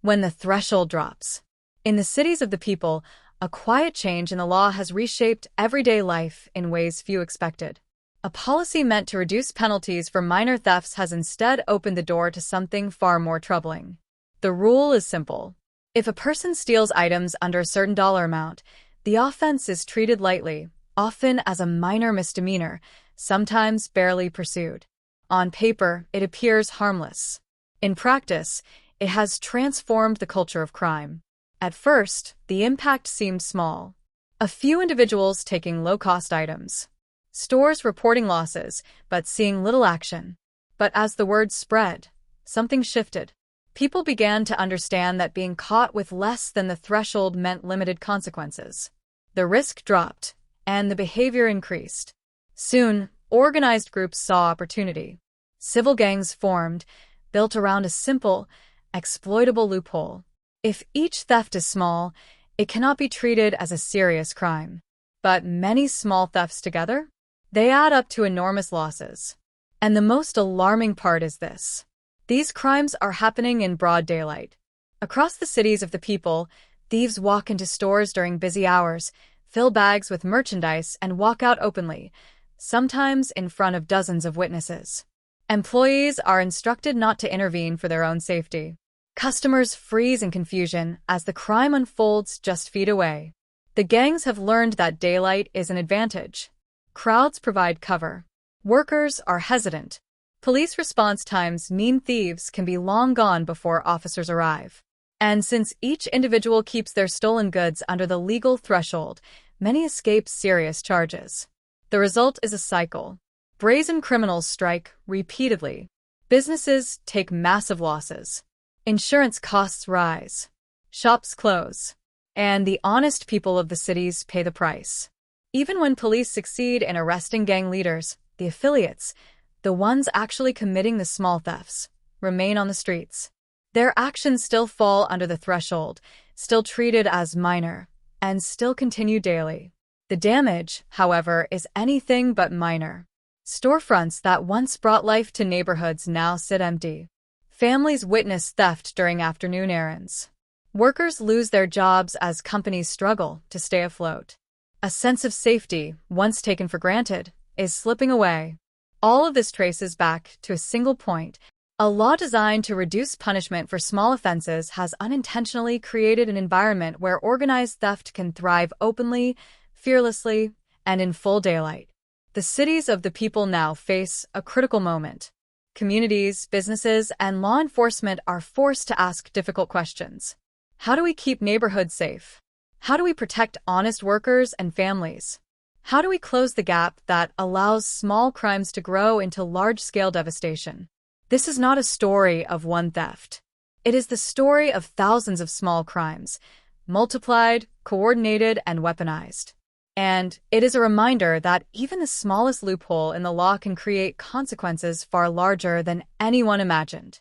when the threshold drops. In the cities of the people, a quiet change in the law has reshaped everyday life in ways few expected. A policy meant to reduce penalties for minor thefts has instead opened the door to something far more troubling. The rule is simple. If a person steals items under a certain dollar amount, the offense is treated lightly, often as a minor misdemeanor, sometimes barely pursued. On paper, it appears harmless. In practice, it has transformed the culture of crime. At first, the impact seemed small. A few individuals taking low-cost items. Stores reporting losses, but seeing little action. But as the word spread, something shifted. People began to understand that being caught with less than the threshold meant limited consequences. The risk dropped, and the behavior increased. Soon, organized groups saw opportunity. Civil gangs formed, built around a simple, exploitable loophole. If each theft is small, it cannot be treated as a serious crime. But many small thefts together? They add up to enormous losses. And the most alarming part is this. These crimes are happening in broad daylight. Across the cities of the people, thieves walk into stores during busy hours, fill bags with merchandise, and walk out openly, sometimes in front of dozens of witnesses. Employees are instructed not to intervene for their own safety. Customers freeze in confusion as the crime unfolds just feet away. The gangs have learned that daylight is an advantage. Crowds provide cover. Workers are hesitant. Police response times mean thieves can be long gone before officers arrive. And since each individual keeps their stolen goods under the legal threshold, many escape serious charges. The result is a cycle. Brazen criminals strike repeatedly. Businesses take massive losses. Insurance costs rise. Shops close. And the honest people of the cities pay the price. Even when police succeed in arresting gang leaders, the affiliates, the ones actually committing the small thefts, remain on the streets. Their actions still fall under the threshold, still treated as minor, and still continue daily. The damage, however, is anything but minor. Storefronts that once brought life to neighborhoods now sit empty. Families witness theft during afternoon errands. Workers lose their jobs as companies struggle to stay afloat. A sense of safety, once taken for granted, is slipping away. All of this traces back to a single point. A law designed to reduce punishment for small offenses has unintentionally created an environment where organized theft can thrive openly, fearlessly, and in full daylight. The cities of the people now face a critical moment. Communities, businesses, and law enforcement are forced to ask difficult questions. How do we keep neighborhoods safe? How do we protect honest workers and families? How do we close the gap that allows small crimes to grow into large-scale devastation? This is not a story of one theft. It is the story of thousands of small crimes, multiplied, coordinated, and weaponized. And it is a reminder that even the smallest loophole in the law can create consequences far larger than anyone imagined.